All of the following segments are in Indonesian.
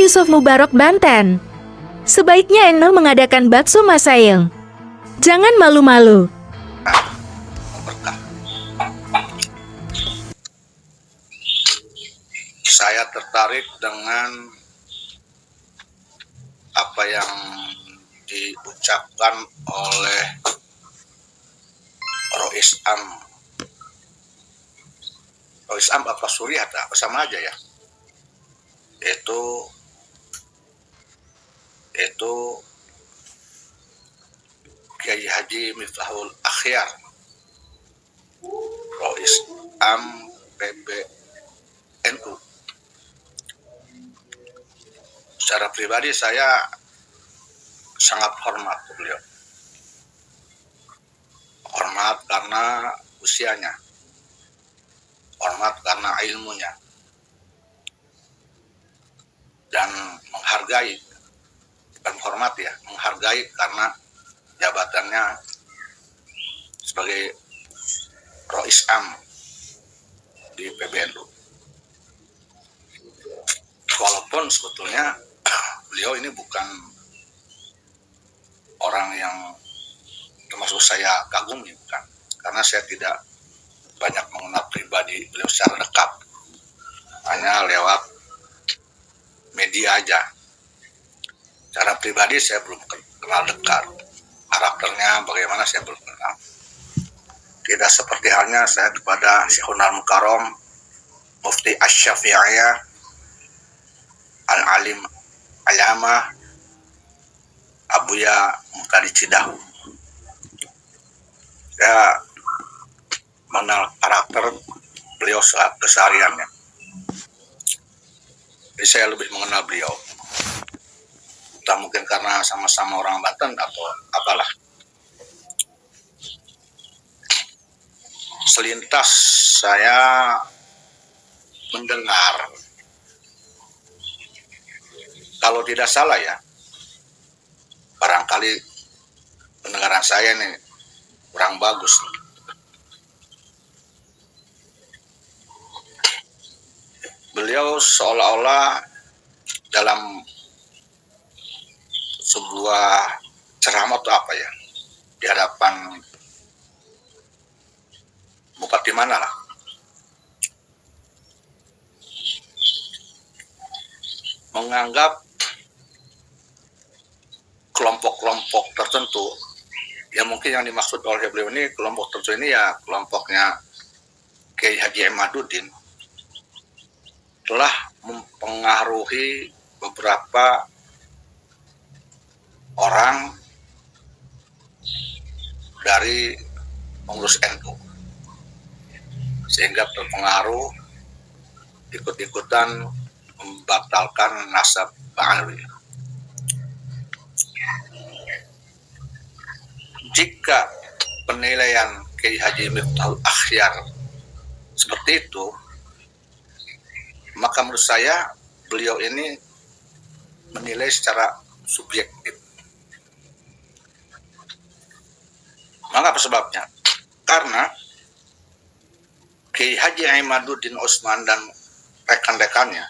Yusuf Mubarak, Banten. Sebaiknya Eno mengadakan bakso Masayeng. Jangan malu-malu. Berkah. Saya tertarik dengan apa yang diucapkan oleh Rois Am. Rois Am apa Suriat, apa sama aja ya. Itu Kiai Haji Miftahul Akhyar, Rois Am PBNU. Secara pribadi saya sangat hormat ke beliau. Hormat karena usianya, hormat karena ilmunya, dan menghargai, bukan hormat ya, menghargai karena jabatannya sebagai Rois Am di PBNU. Walaupun sebetulnya beliau ini bukan orang yang termasuk saya kagumi, bukan, karena saya tidak banyak mengenal pribadi beliau secara dekat, hanya lewat media aja. Secara pribadi saya belum kenal dekat, karakternya bagaimana saya belum kenal. Tidak seperti halnya saya kepada Syekhul Mukarram Mufti Asy-Syafi'iyah Al-Alim Alama Abuya Muhtadi Cidahu. Saya mengenal karakter beliau kesehariannya. Jadi saya lebih mengenal beliau. Entah mungkin karena sama-sama orang Banten atau apalah. Selintas saya mendengar, kalau tidak salah ya, barangkali pendengaran saya nih kurang bagus. Beliau seolah-olah dalam sebuah ceramah atau apa ya, di hadapan bupati mana lah, menganggap kelompok-kelompok tertentu, ya mungkin yang dimaksud oleh beliau ini kelompok tertentu ini ya kelompoknya Kiai Haji Imaduddin, telah mempengaruhi beberapa orang dari pengurus NU, sehingga terpengaruh ikut-ikutan membatalkan nasab Ba'alwi. Jika penilaian Kiai Haji Miftahul Akhyar seperti itu, maka menurut saya beliau ini menilai secara subjektif. Mengapa sebabnya? Karena Kiai Haji Imaduddin Utsman dan rekan-rekannya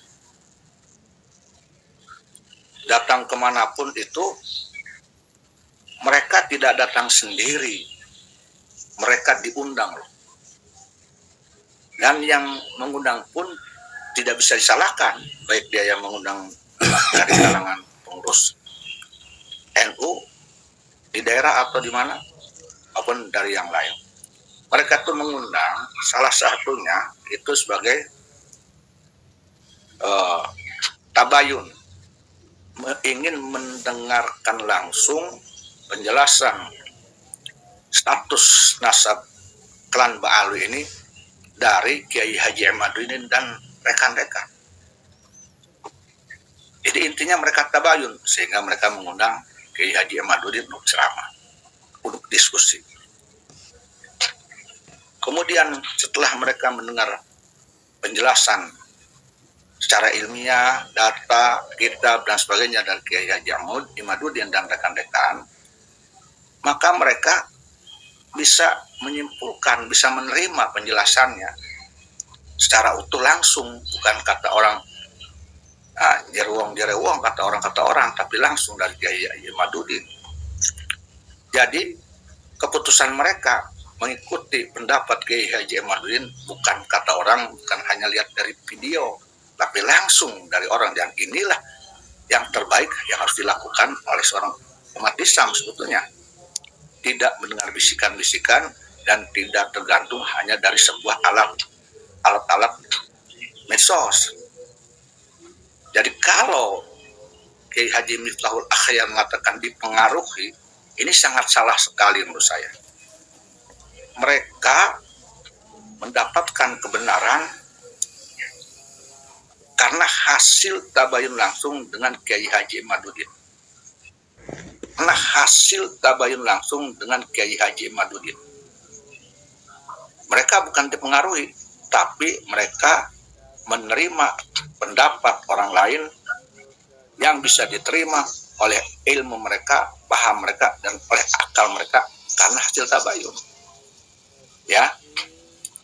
datang kemanapun itu, mereka tidak datang sendiri, mereka diundang loh. Dan yang mengundang pun tidak bisa disalahkan, baik dia yang mengundang dari kalangan pengurus NU di daerah atau di mana, maupun dari yang lain. Mereka tuh mengundang, salah satunya itu sebagai tabayun, ingin mendengarkan langsung penjelasan status nasab klan Ba'alwi ini dari Kiai Haji Imaduddin dan rekan-rekan. Jadi intinya mereka tabayun, sehingga mereka mengundang Kiai Haji Imaduddin untuk ceramah, untuk diskusi. Kemudian setelah mereka mendengar penjelasan secara ilmiah, data, kitab, dan sebagainya dari Kiai Haji Imaduddin dan rekan-rekan, maka mereka bisa menyimpulkan, bisa menerima penjelasannya secara utuh langsung, bukan kata orang Jerewong kata orang, tapi langsung dari Kiai Haji Madudin. Jadi keputusan mereka mengikuti pendapat Kiai Haji Madudin bukan kata orang, bukan hanya lihat dari video, tapi langsung dari orang. Dan inilah yang terbaik yang harus dilakukan oleh seorang umat Islam sebetulnya. Tidak mendengar bisikan-bisikan dan tidak tergantung hanya dari sebuah alat-alat medsos. Jadi kalau Kiai Haji Miftahul Akhyar mengatakan dipengaruhi, ini sangat salah sekali menurut saya. Mereka mendapatkan kebenaran karena hasil tabayun langsung dengan Kiai Haji Madudin. Karena hasil tabayun langsung dengan Kiai Haji Madudin. Mereka bukan dipengaruhi, tapi mereka menerima pendapat orang lain yang bisa diterima oleh ilmu mereka, paham mereka, dan oleh akal mereka karena hasil tabayun. Ya,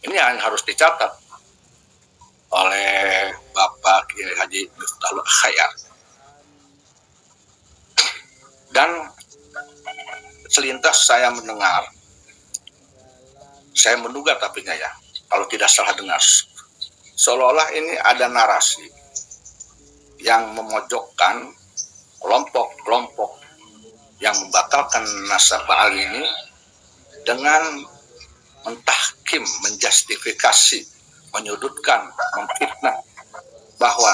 ini yang harus dicatat oleh Bapak Kiai Haji Miftahul Akhyar. Dan selintas saya mendengar, saya menduga tapinya ya, kalau tidak salah dengar, seolah-olah ini ada narasi yang memojokkan kelompok-kelompok yang membatalkan nasabah ini dengan mentahkim, menjustifikasi, menyudutkan, memfitnah bahwa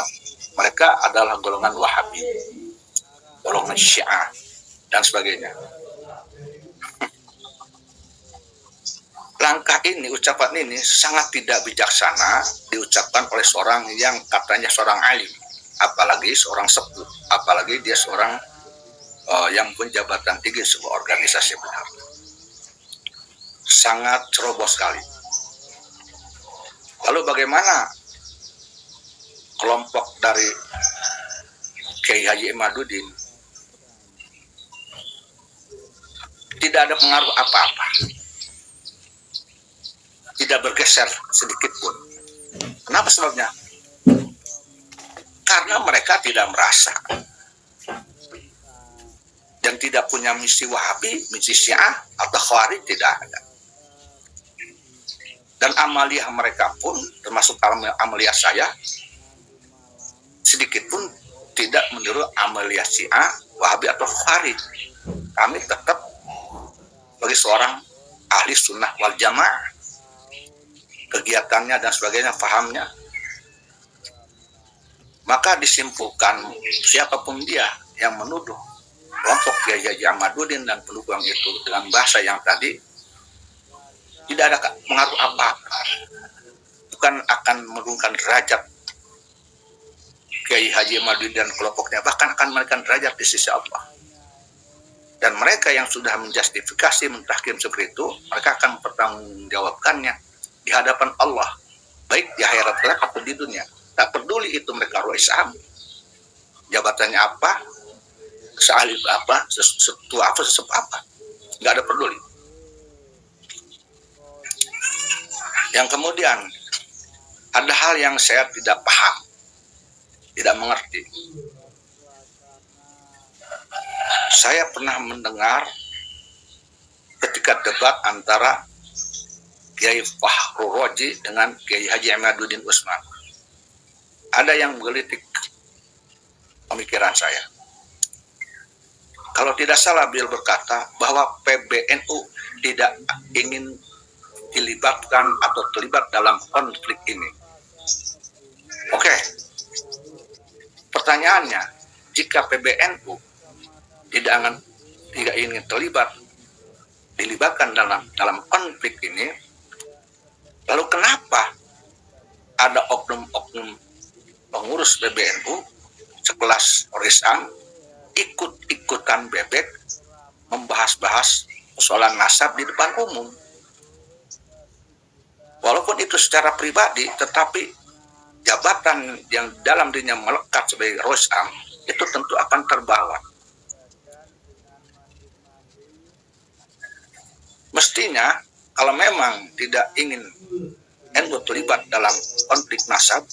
mereka adalah golongan Wahabi, golongan Syiah, dan sebagainya. Langkah ini, ucapan ini sangat tidak bijaksana diucapkan oleh seorang yang katanya seorang alim, apalagi seorang sepuh, apalagi dia seorang yang punya jabatan tinggi sebuah organisasi benar. Sangat ceroboh sekali. Lalu bagaimana kelompok dari Kiai Haji Madudin tidak ada pengaruh apa-apa, tidak bergeser sedikit pun. Kenapa sebabnya? Karena mereka tidak merasa dan tidak punya misi Wahabi, misi Syiah atau Khawarij, tidak ada. Dan amaliyah mereka pun, termasuk amaliyah saya, sedikit pun tidak meniru amaliyah Syiah, Wahabi atau Khawarij. Kami tetap bagi seorang ahli sunnah wal jamaah, kegiatannya dan sebagainya, fahamnya. Maka disimpulkan siapapun dia yang menuduh kelompok Kiai Haji Ahmaduddin dan pendukung itu dengan bahasa yang tadi, tidak ada pengaruh apa-apa, bukan akan menurunkan derajat Kiai Haji Ahmaduddin dan kelompoknya, bahkan akan menaikkan derajat di sisi Allah. Dan mereka yang sudah menjustifikasi, mentahkim seperti itu, mereka akan mempertanggungjawabkannya di hadapan Allah, baik di akhirat kelak atau di dunia. Tak peduli itu mereka roh Islam, jabatannya apa, sealif apa, setua apa, sesep apa, nggak ada peduli. Yang kemudian ada hal yang saya tidak paham, tidak mengerti. Saya pernah mendengar ketika debat antara Kiai Fahru Roji dengan Kiai Haji Ahmaduddin Utsman, ada yang menggelitik pemikiran saya. Kalau tidak salah, beliau berkata bahwa PBNU tidak ingin dilibatkan atau terlibat dalam konflik ini. Oke. Pertanyaannya, jika PBNU tidak ingin dilibatkan dalam konflik ini, lalu kenapa ada oknum-oknum pengurus PBNU sekelas Orisam ikut-ikutan bebek membahas-bahas persoalan nasab di depan umum? Walaupun itu secara pribadi, tetapi jabatan yang dalam dirinya melekat sebagai Orisam itu tentu akan terbawa. Mestinya kalau memang tidak ingin NU terlibat dalam konflik nasab,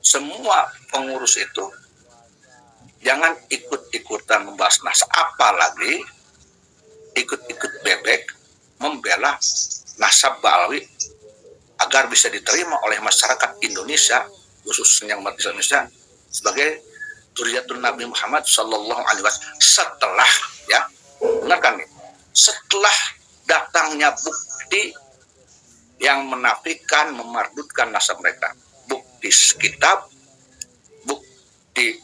semua pengurus itu jangan ikut-ikutan membahas nasab, apalagi ikut-ikut bebek membela nasab Ba'alawi agar bisa diterima oleh masyarakat Indonesia, khususnya umat Islam Indonesia, sebagai Dzurriyyatun Nabi Muhammad Sallallahu Alaihi Wasallam. Setelah, ya, dengarkan nih, setelah datangnya bukti yang menafikan, memardutkan nasab mereka, bukti kitab, bukti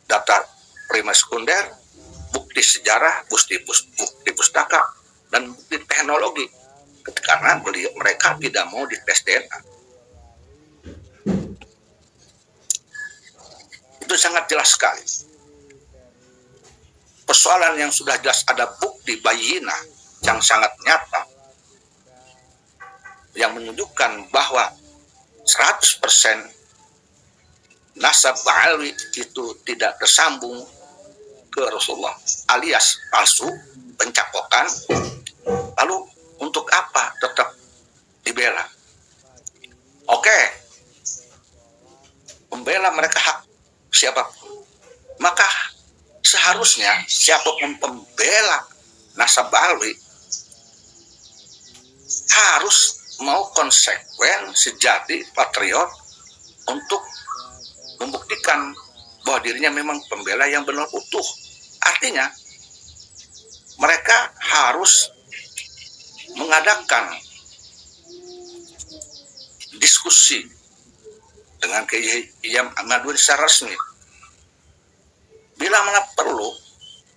data primer sekunder, bukti sejarah, bukti pustaka, dan bukti teknologi. Karena mereka tidak mau dites DNA. Itu sangat jelas sekali. Persoalan yang sudah jelas ada bukti bayinah yang sangat nyata yang menunjukkan bahwa 100% nasab Ba'alawi itu tidak tersambung ke Rasulullah, alias palsu, pencakokan. Lalu untuk apa tetap dibela? Oke, membela mereka hak siapapun. Maka seharusnya siapapun pembela nasab Ba'alawi harus mau konsekuen, sejati, patriot untuk membuktikan bahwa dirinya memang pembela yang benar utuh. Artinya mereka harus mengadakan diskusi dengan Kiai Ahmadudin secara resmi. Bila mana perlu,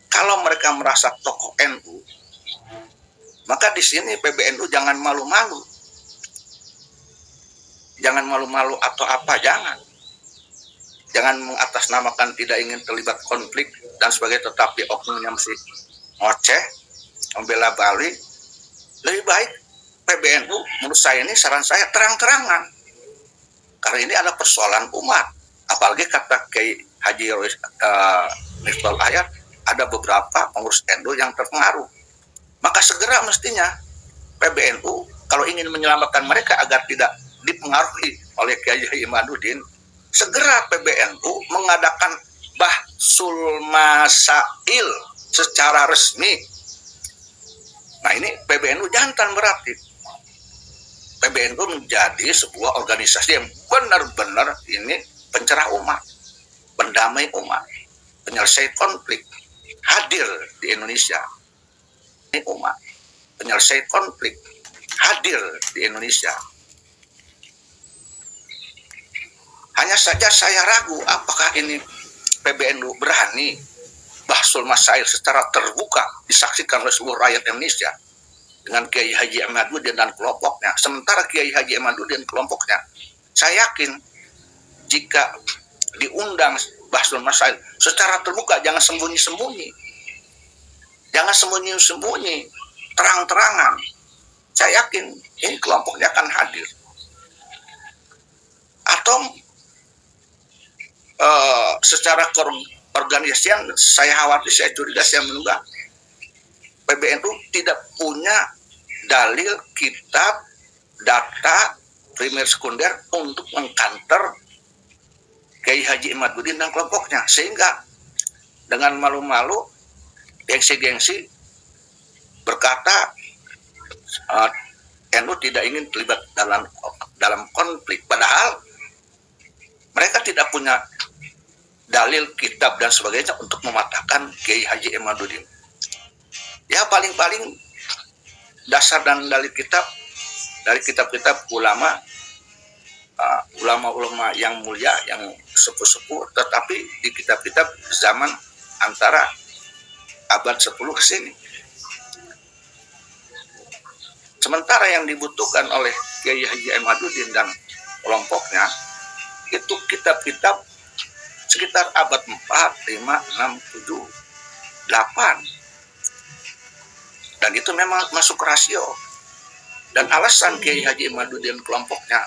kalau mereka merasa tokoh NU, maka di sini PBNU jangan malu-malu. Jangan malu-malu atau apa, jangan. Jangan mengatasnamakan tidak ingin terlibat konflik dan sebagainya, tetapi oknumnya masih ngoceh, membela Bali. Lebih baik PBNU, menurut saya ini, saran saya, terang-terangan. Karena ini ada persoalan umat. Apalagi kata Kiai Haji Miftahul Hayat, ada beberapa pengurus NU yang terpengaruh. Maka segera mestinya PBNU kalau ingin menyelamatkan mereka agar tidak dipengaruhi oleh Kiai Ahmadudin, segera PBNU mengadakan bahsul masail secara resmi. Nah, ini PBNU jantan berarti. PBNU menjadi sebuah organisasi yang benar-benar ini pencerah umat, pendamai umat, penyelesai konflik, hadir di Indonesia. Ini umat, penyelesai konflik, hadir di Indonesia. Hanya saja saya ragu apakah ini PBNU berani bahsul masail secara terbuka disaksikan oleh seluruh rakyat Indonesia dengan Kiai Haji Ahmadudin dan kelompoknya. Sementara Kiai Haji Ahmadudin dan kelompoknya, saya yakin jika diundang bahsul masail secara terbuka, jangan sembunyi-sembunyi. Jangan sembunyi-sembunyi, terang-terangan. Saya yakin ini kelompoknya akan hadir. Atau secara keorganisasian, saya khawatir, saya curiga, saya menduga PBNU tidak punya dalil, kitab, data primer sekunder untuk mengkanter Kiai Haji Ahmadudin dan kelompoknya, sehingga dengan malu-malu, gengsi-gengsi berkata NU tidak ingin terlibat dalam konflik, padahal mereka tidak punya dalil, kitab, dan sebagainya untuk mematahkan Kiai Haji Ahmadudin. Ya, paling-paling dasar dan dalil kitab dari kitab-kitab ulama, ulama-ulama yang mulia, yang sepuh-sepuh, tetapi di kitab-kitab zaman antara abad 10 ke sini. Sementara yang dibutuhkan oleh Kiai Haji Ahmadudin dan kelompoknya itu kitab-kitab sekitar abad 4, 5, 6, 7, 8. Dan itu memang masuk rasio. Dan alasan Kiai Haji Ahmadudin dan kelompoknya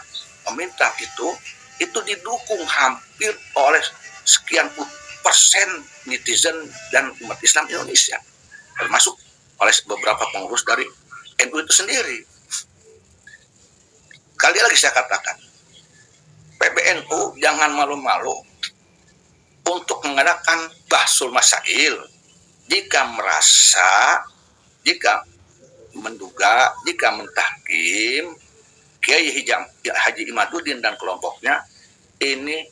meminta itu didukung hampir oleh sekian persen netizen dan umat Islam Indonesia, termasuk oleh beberapa pengurus dari NU itu sendiri. Kali lagi saya katakan, PBNU jangan malu-malu untuk mengadakan bahsul masail jika merasa, jika menduga, jika mentahkim Kiai Haji Imaduddin dan kelompoknya ini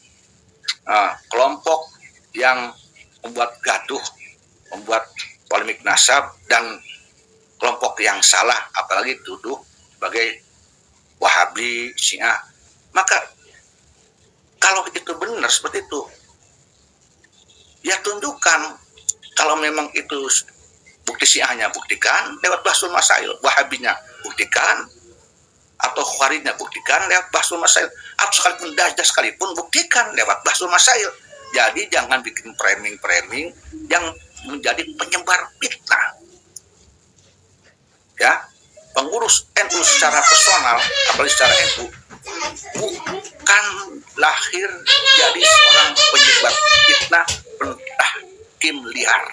kelompok yang membuat gaduh, membuat polemik nasab, dan kelompok yang salah, apalagi tuduh sebagai Wahabi, Syiah. Maka kalau itu benar seperti itu, ya tunjukkan. Kalau memang itu bukti Syiahnya, buktikan lewat bahsul masail. Wahabinya buktikan, atau Khawarijnya buktikan lewat bahsul masail. Atau sekalipun Dajjal sekalipun buktikan lewat bahsul masail. Jadi jangan bikin framing-framing yang menjadi penyebar fitnah. Ya, pengurus NU secara personal, apalagi secara NU, bukan lahir jadi seorang penyebar fitnah, pentahkim liar.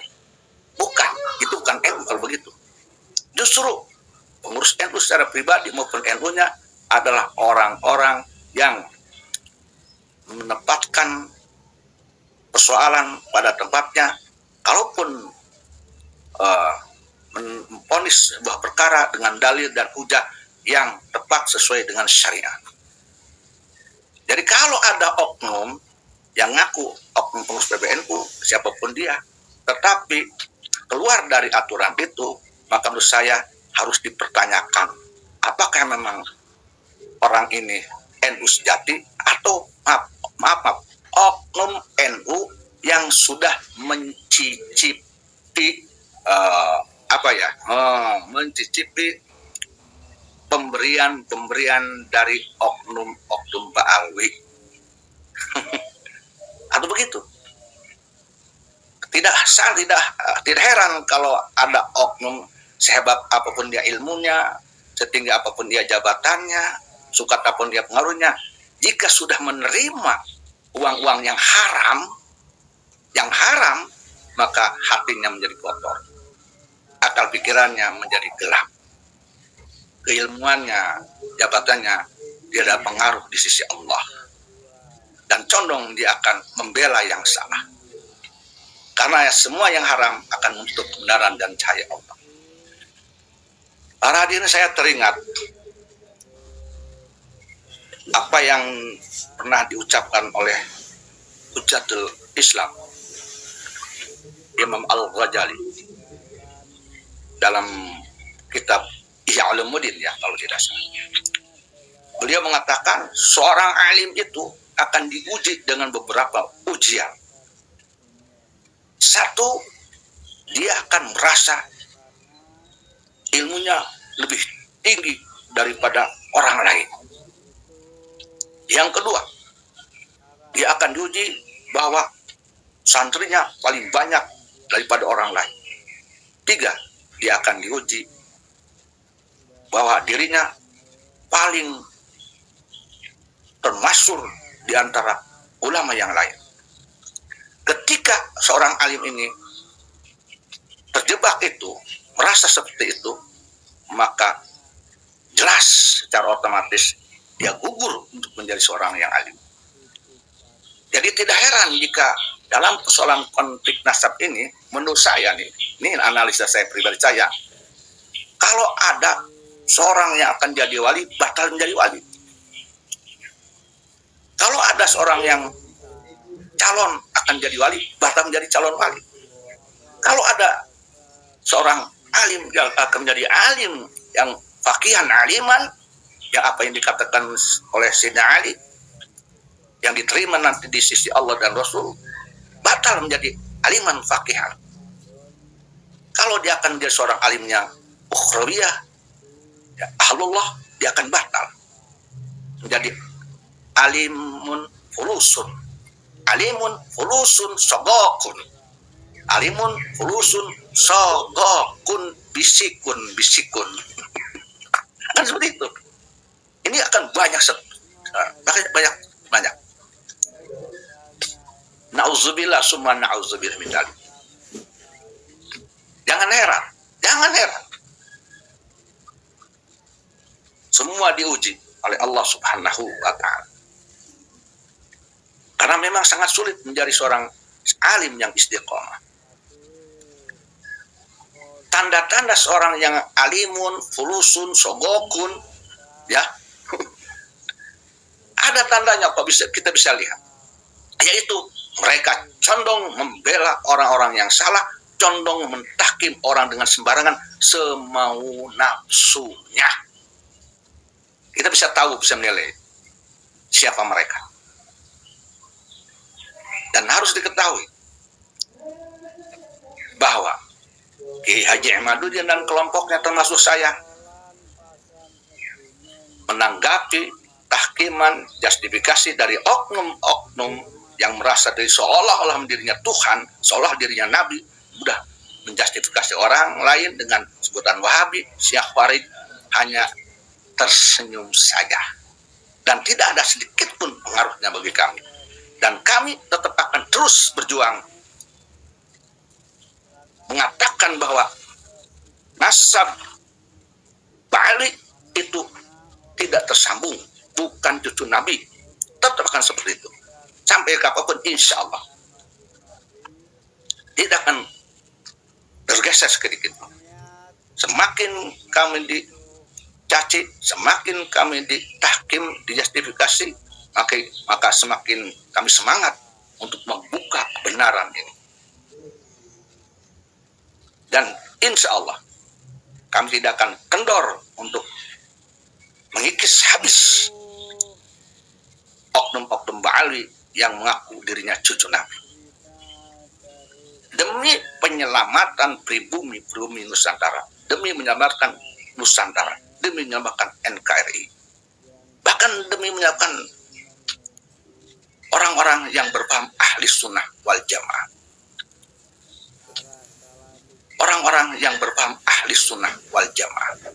Bukan, itu bukan NU kalau begitu. Justru pengurus NU secara pribadi maupun NU-nya adalah orang-orang yang menempatkan persoalan pada tempatnya. Kalaupun memvonis sebuah perkara dengan dalil dan hujah yang tepat sesuai dengan syariat. Jadi kalau ada oknum yang ngaku oknum pengurus PBNU, siapapun dia, tetapi keluar dari aturan itu, maka menurut saya harus dipertanyakan apakah memang orang ini NU sejati atau maaf oknum NU yang sudah mencicipi mencicipi pemberian dari oknum Pak Alwi. Atau begitu. Tidak heran kalau ada oknum sehebat apapun dia ilmunya, setinggi apapun dia jabatannya, suka apapun dia pengaruhnya, jika sudah menerima uang-uang yang haram, maka hatinya menjadi kotor, akal pikirannya menjadi gelap, keilmuannya, jabatannya tidak ada pengaruh di sisi Allah, dan condong dia akan membela yang salah. Karena semua yang haram akan menutup kebenaran dan cahaya Allah. Para hadirin, saya teringat apa yang pernah diucapkan oleh Hujjatul Islam Imam Al-Ghazali dalam kitab Ihya Ulumuddin, ya kalau tidak salah. Beliau mengatakan seorang alim itu akan diuji dengan beberapa ujian. Satu, dia akan merasa ilmunya lebih tinggi daripada orang lain. Yang kedua, dia akan diuji bahwa santrinya paling banyak daripada orang lain. Tiga, dia akan diuji bahwa dirinya paling termasyhur di antara ulama yang lain. Ketika seorang alim ini terjebak itu, merasa seperti itu, maka jelas secara otomatis dia gugur untuk menjadi seorang yang alim. Jadi tidak heran jika dalam persoalan konflik nasab ini, menurut saya nih, ini analisa saya pribadi saya, kalau ada seorang yang akan jadi wali, batal menjadi wali. Kalau ada seorang yang calon akan jadi wali, batal menjadi calon wali. Kalau ada seorang alim yang akan menjadi alim, yang faqihan aliman, yang apa yang dikatakan oleh Sayyidina Ali, yang diterima nanti di sisi Allah dan Rasul, batal menjadi aliman faqihan. Kalau dia akan menjadi seorang alimnya ukhrawiyah, ya, ahlullah, dia akan batal menjadi alimun fulusun, alimun fulusun sogokun, alimun fulusun sogokun bisikun. Kan seperti itu. Ini akan banyak. Nauzubillah summa nauzubillah min dzalik. Jangan heran. Semua diuji oleh Allah Subhanahu wa taala. Karena memang sangat sulit menjadi seorang alim yang istiqomah. Tanda-tanda seorang yang alimun, fulusun, sogokun, ya, ada tandanya kok kita bisa lihat, yaitu mereka condong membela orang-orang yang salah, condong mentahkim orang dengan sembarangan semau nafsunya. Kita bisa tahu, bisa menilai siapa mereka. Dan harus diketahui bahwa Kiai Haji Ahmaduddin dan kelompoknya termasuk saya menanggapi tahkiman, justifikasi dari oknum-oknum yang merasa dari seolah-olah dirinya Tuhan, seolah dirinya Nabi, mudah menjustifikasi orang lain dengan sebutan Wahabi, Syiah Farid, hanya tersenyum saja. Dan tidak ada sedikit pun pengaruhnya bagi kami. Dan kami tetap akan terus berjuang mengatakan bahwa nasab Ba'ali itu tidak tersambung, bukan cucu Nabi. Tetap akan seperti itu sampai kapanpun, insya Allah tidak akan tergeser sedikit. Semakin kami dicaci, semakin kami ditahkim, dijustifikasi, maka semakin kami semangat untuk membuka kebenaran ini. Dan insya Allah kami tidak akan kendor untuk mengikis habis oknum-oknum Ba'ali yang mengaku dirinya cucu Nabi. Demi penyelamatan pribumi Nusantara, demi menyelamatkan Nusantara, demi menyelamatkan NKRI, bahkan demi menyelamatkan orang-orang yang berpaham ahli sunnah wal jamaah. Orang-orang yang berpaham ahli sunnah wal jamaah.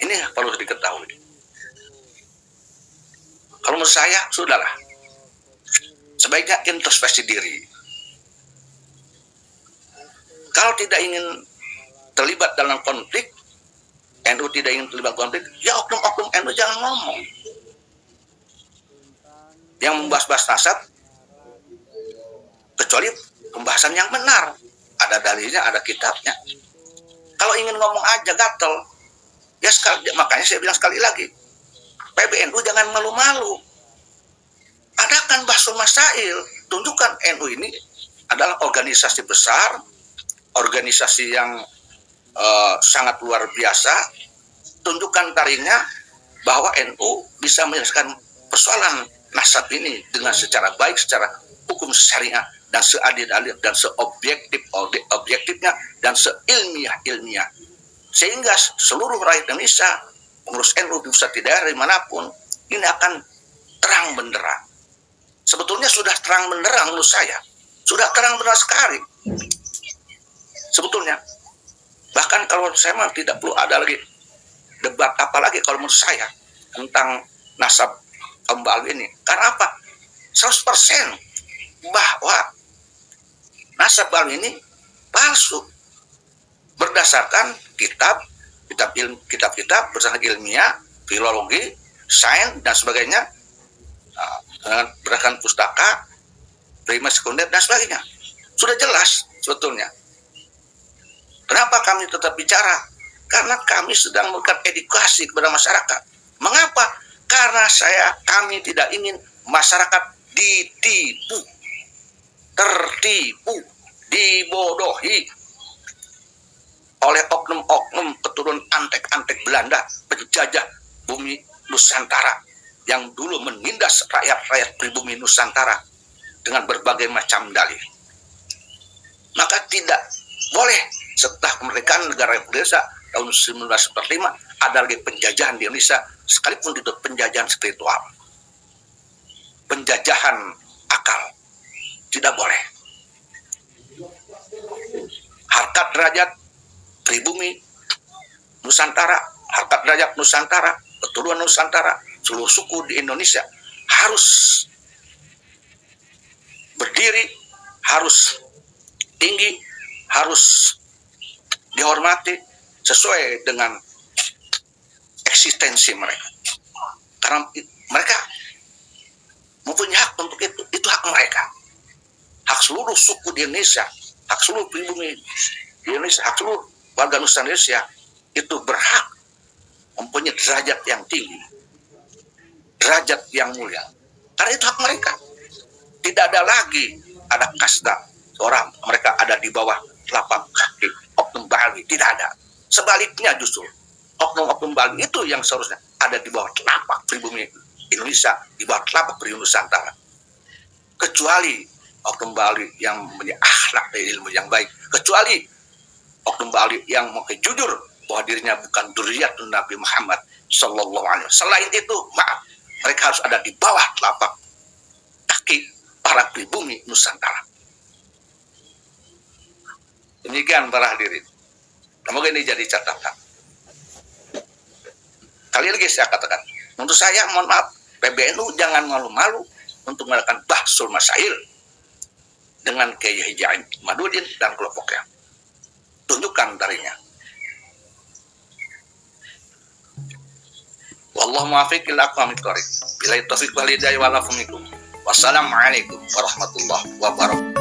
Ini perlu diketahui. Kalau menurut saya, sudahlah. Sebaiknya introspeksi diri. Kalau tidak ingin terlibat dalam konflik, NU tidak ingin terlibat konflik, ya oknum-oknum NU jangan ngomong. Yang membahas-bahas nasab, kecuali pembahasan yang benar, ada dalilnya, ada kitabnya. Kalau ingin ngomong aja gatel, ya makanya saya bilang sekali lagi, PBNU jangan malu-malu, adakan bahsul masail, tunjukkan NU ini adalah organisasi besar, organisasi yang sangat luar biasa. Tunjukkan taringnya bahwa NU bisa menyelesaikan persoalan nasab ini dengan secara baik, secara hukum syariah, dan seadil-adil dan seobjektifnya dan seilmiah-ilmiah, sehingga seluruh rakyat Indonesia, pengurus NU di pusat daerah dimanapun, ini akan terang benderang. Sebetulnya sudah terang benderang menurut saya, sudah terang benderang sekali sebetulnya. Bahkan kalau saya mah tidak perlu ada lagi debat apa lagi kalau menurut saya tentang nasab kembali ini. Karena apa? 100% bahwa nasab Ba'ali ini palsu berdasarkan kitab berdasarkan ilmiah, filologi, sains dan sebagainya, berdasarkan pustaka, primer, sekunder dan sebagainya. Sudah jelas sebetulnya. Kenapa kami tetap bicara? Karena kami sedang memberikan edukasi kepada masyarakat. Mengapa? Karena kami tidak ingin masyarakat ditipu, tertipu, dibodohi oleh oknum-oknum keturunan antek-antek Belanda, penjajah bumi Nusantara yang dulu menindas rakyat-rakyat pribumi Nusantara dengan berbagai macam dalih. Maka tidak boleh setelah kemerdekaan negara Indonesia tahun 1945 ada lagi penjajahan di Indonesia, sekalipun itu penjajahan spiritual, penjajahan akal. Tidak boleh. Harkat derajat pribumi Nusantara, harkat derajat Nusantara, keturunan Nusantara, seluruh suku di Indonesia harus berdiri, harus tinggi, harus dihormati sesuai dengan eksistensi mereka. Karena Mereka mempunyai hak untuk itu. Itu hak mereka. Hak seluruh suku di Indonesia, hak seluruh pribumi di Indonesia, hak seluruh warga Nusantara Indonesia itu berhak mempunyai derajat yang tinggi, derajat yang mulia. Karena itu hak mereka. Tidak ada lagi ada kasta orang mereka ada di bawah telapak kaki oknum Bali. Tidak ada. Sebaliknya justru oknum-oknum Bali itu yang seharusnya ada di bawah telapak pribumi Indonesia, di bawah telapak pribumi Nusantara. Kecuali oknum Bali yang mempunyai akhlak dan ilmu yang baik, kecuali oknum Bali yang mungkin jujur bahwa dirinya bukan dzurriyyatun Nabi Muhammad sallallahu alaihi wasallam. Selain itu, maaf, mereka harus ada di bawah telapak kaki para pribumi Nusantara. Demikian para hadirin. Semoga ini jadi catatan. Kali lagi saya katakan, untuk saya mohon maaf, PBNU jangan malu-malu untuk melakukan bahsul masail dengan Kiai Haji Ahmadudin dan kelompoknya. Tunjukkan darinya. Wallahu muwaffiq ila aqwamit thoriq. Billahi taufiq wal hidayah wal afu minkum. Wassalamualaikum warahmatullahi wabarakatuh.